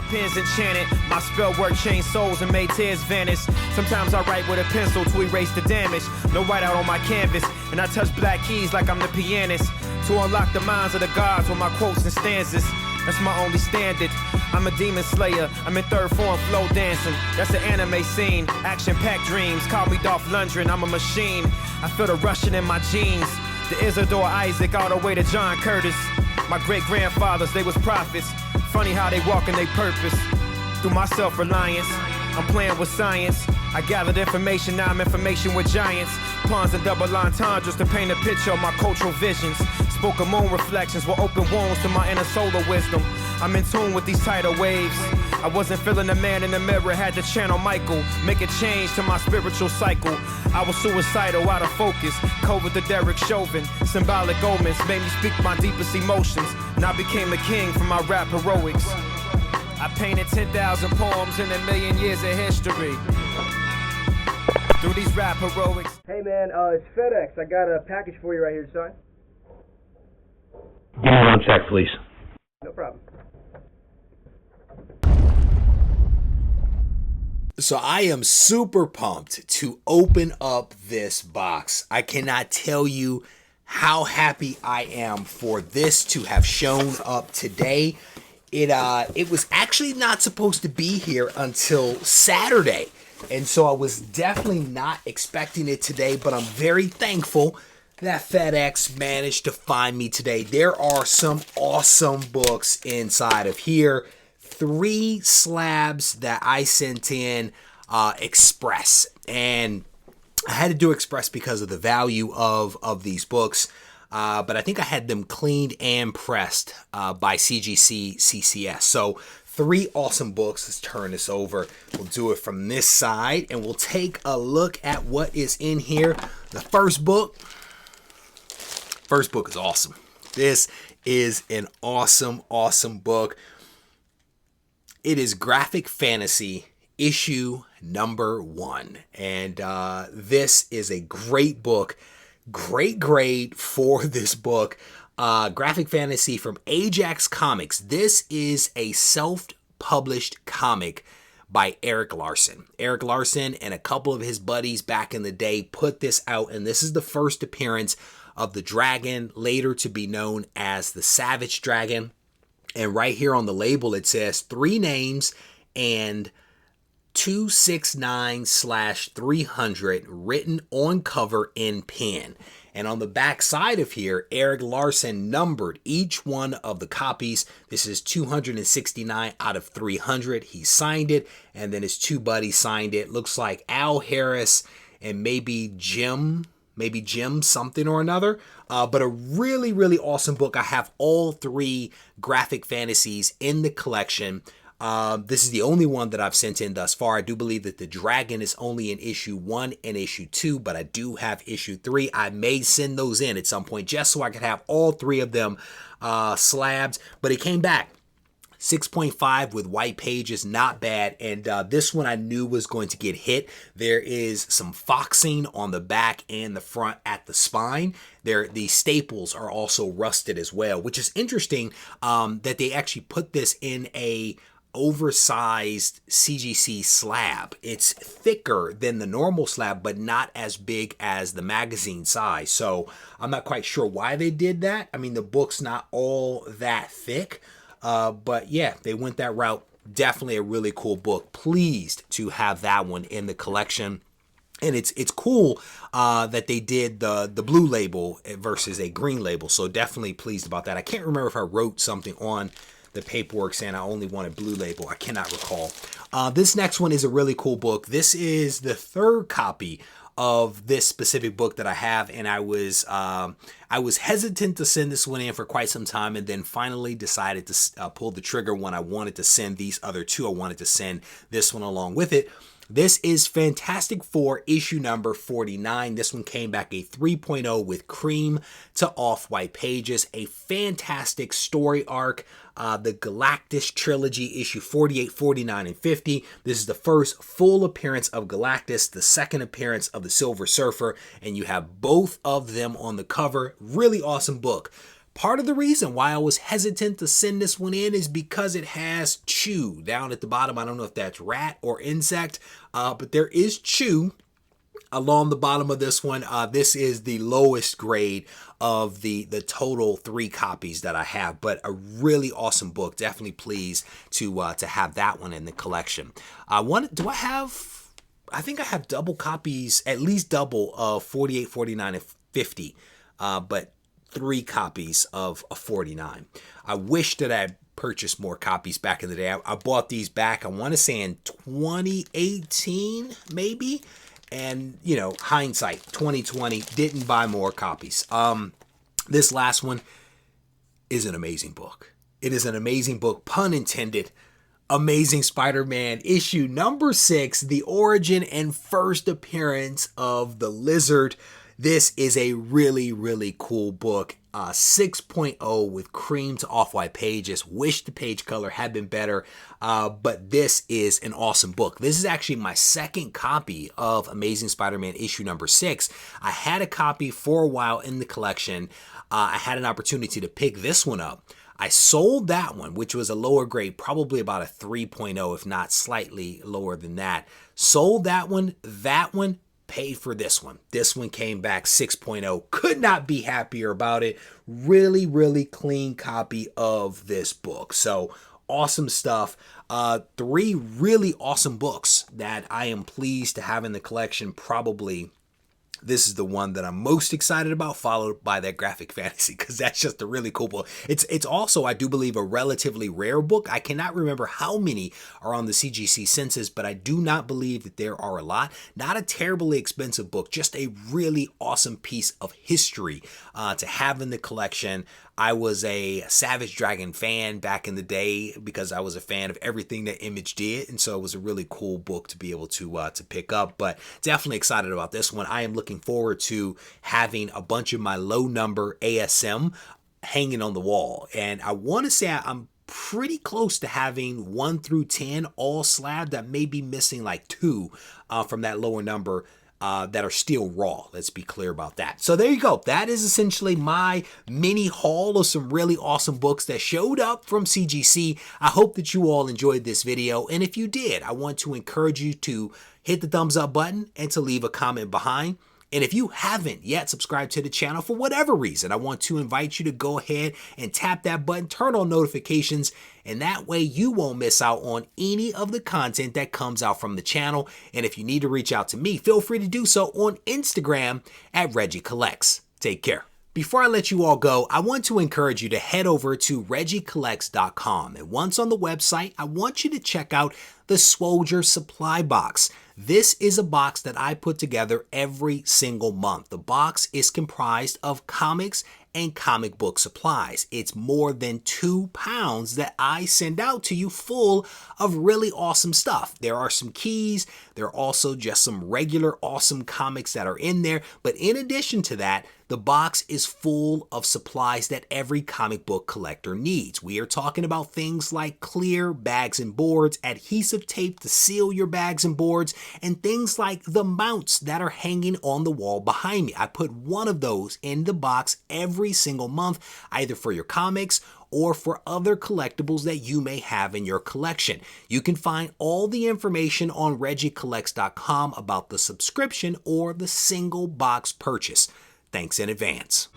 pen's enchanted. My spell work changed souls and made tears vanish. Sometimes I write with a pencil to erase the damage. No whiteout on my canvas, and I touch black keys like I'm the pianist. To unlock the minds of the gods with my quotes and stanzas. That's my only standard. I'm a demon slayer. I'm in third form flow dancing. That's an anime scene. Action-packed dreams. Call me Dolph Lundgren. I'm a machine. I feel the Russian in my jeans. The Isidore Isaac all the way to John Curtis. My great-grandfathers, they was prophets. Funny how they walk in their purpose. Through my self-reliance, I'm playing with science. I gathered information, now I'm information with giants. Pawns and double entendres to paint a picture of my cultural visions. Spoke of moon reflections will open wounds to my inner solar wisdom. I'm in tune with these tidal waves. I wasn't feeling the man in the mirror, had to channel Michael. Make a change to my spiritual cycle. I was suicidal, out of focus. COVID to Derek Chauvin. Symbolic omens made me speak my deepest emotions. And I became a king from my rap heroics. I painted 10,000 poems in a million years of history. Through these rap heroics. Hey man, it's FedEx. I got a package for you right here, son. Give me 1 sec, please. No problem. So I am super pumped to open up this box. I cannot tell you how happy I am for this to have shown up today. It was actually not supposed to be here until Saturday. And so I was definitely not expecting it today, but I'm very thankful that FedEx managed to find me today. There are some awesome books inside of here. 3 slabs that I sent in express. And I had to do express because of the value of these books. But I think I had them cleaned and pressed by CGC CCS. So 3 awesome books. Let's turn this over. We'll do it from this side and we'll take a look at what is in here. The first book is awesome. This is an awesome, awesome book. It is Graphic Fantasy issue number 1. And this is a great book. Great grade for this book. Graphic Fantasy from Ajax Comics. This is a self-published comic by Eric Larson. Eric Larson and a couple of his buddies back in the day put this out, and this is the first appearance of the dragon, later to be known as the Savage Dragon. And right here on the label it says 3 names and 269/300 written on cover in pen. And on the back side of here, Eric Larson numbered each one of the copies. This is 269 out of 300. He signed it, and then his 2 buddies signed it. Looks like Al Harris and maybe Jim something or another. But a really, really awesome book. I have all 3 graphic fantasies in the collection. This is the only one that I've sent in thus far. I do believe that the dragon is only in issue 1 and issue 2, but I do have issue 3. I may send those in at some point just so I could have all 3 of them slabs, but it came back. 6.5 with white pages, not bad. And this one I knew was going to get hit. There is some foxing on the back and the front at the spine. The staples are also rusted as well, which is interesting that they actually put this in a oversized CGC slab. It's thicker than the normal slab, but not as big as the magazine size. So I'm not quite sure why they did that. I mean, the book's not all that thick. But yeah, they went that route. Definitely a really cool book. Pleased to have that one in the collection. And it's cool that they did the blue label versus a green label. So definitely pleased about that. I can't remember if I wrote something on the paperwork saying I only wanted blue label. I cannot recall. This next one is a really cool book. This is the 3rd copy of this specific book that I have, and I was hesitant to send this one in for quite some time, and then finally decided to pull the trigger when I wanted to send these other 2. I wanted to send this one along with it. This is Fantastic Four issue number 49. This one came back a 3.0 with cream to off-white pages. A fantastic story arc. The Galactus trilogy, issue 48, 49, and 50. This is the first full appearance of Galactus, the second appearance of the Silver Surfer, and you have both of them on the cover. Really awesome book. Part of the reason why I was hesitant to send this one in is because it has chew down at the bottom. I don't know if that's rat or insect, but there is chew along the bottom of this one. This is the lowest grade of the total 3 copies that I have, but a really awesome book. Definitely pleased to have that one in the collection. I think I have double copies, at least double of 48, 49, and 50, but 3 copies of 49. I wish that I had purchased more copies back in the day. I bought these back, I want to say in 2018, maybe. And, you know, hindsight, 2020, didn't buy more copies. This last one is an amazing book. It is an amazing book, pun intended. Amazing Spider-Man issue number 6, the origin and first appearance of the Lizard. This is a really, really cool book. 6.0 with cream to off-white pages. Wish the page color had been better, but this is an awesome book. This is actually my second copy of Amazing Spider-Man issue number 6. I had a copy for a while in the collection. I had an opportunity to pick this one up. I sold that one, which was a lower grade, probably about a 3.0, if not slightly lower than that. Sold that one, paid for this one. This one came back 6.0. Could not be happier about it. Really, really clean copy of this book. So awesome stuff. 3 really awesome books that I am pleased to have in the collection. Probably this is the one that I'm most excited about, followed by that graphic fantasy, because that's just a really cool book. It's also, I do believe, a relatively rare book. I cannot remember how many are on the CGC census, but I do not believe that there are a lot. Not a terribly expensive book, just a really awesome piece of history to have in the collection. I was a Savage Dragon fan back in the day because I was a fan of everything that Image did, and so it was a really cool book to be able to pick up. But definitely excited about this one. I am looking forward to having a bunch of my low number ASM hanging on the wall, and I want to say I'm pretty close to having 1 through 10 all slabbed. I may be missing like 2 from that lower number that are still raw. Let's be clear about that. So there you go. That is essentially my mini haul of some really awesome books that showed up from CGC. I hope that you all enjoyed this video, and if you did, I want to encourage you to hit the thumbs up button and to leave a comment behind. And if you haven't yet subscribed to the channel for whatever reason, I want to invite you to go ahead and tap that button, turn on notifications, and that way you won't miss out on any of the content that comes out from the channel. And if you need to reach out to me, feel free to do so on Instagram at Regie Collects. Take care. Before I let you all go, I want to encourage you to head over to regiecollects.com. And once on the website, I want you to check out the Swoldier supply box. This is a box that I put together every single month. The box is comprised of comics and comic book supplies. It's more than 2 pounds that I send out to you, full of really awesome stuff. There are some keys. There are also just some regular awesome comics that are in there. But in addition to that, the box is full of supplies that every comic book collector needs. We are talking about things like clear bags and boards, adhesive tape to seal your bags and boards, and things like the mounts that are hanging on the wall behind me. I put one of those in the box every single month, either for your comics or for other collectibles that you may have in your collection. You can find all the information on regiecollects.com about the subscription or the single box purchase. Thanks in advance.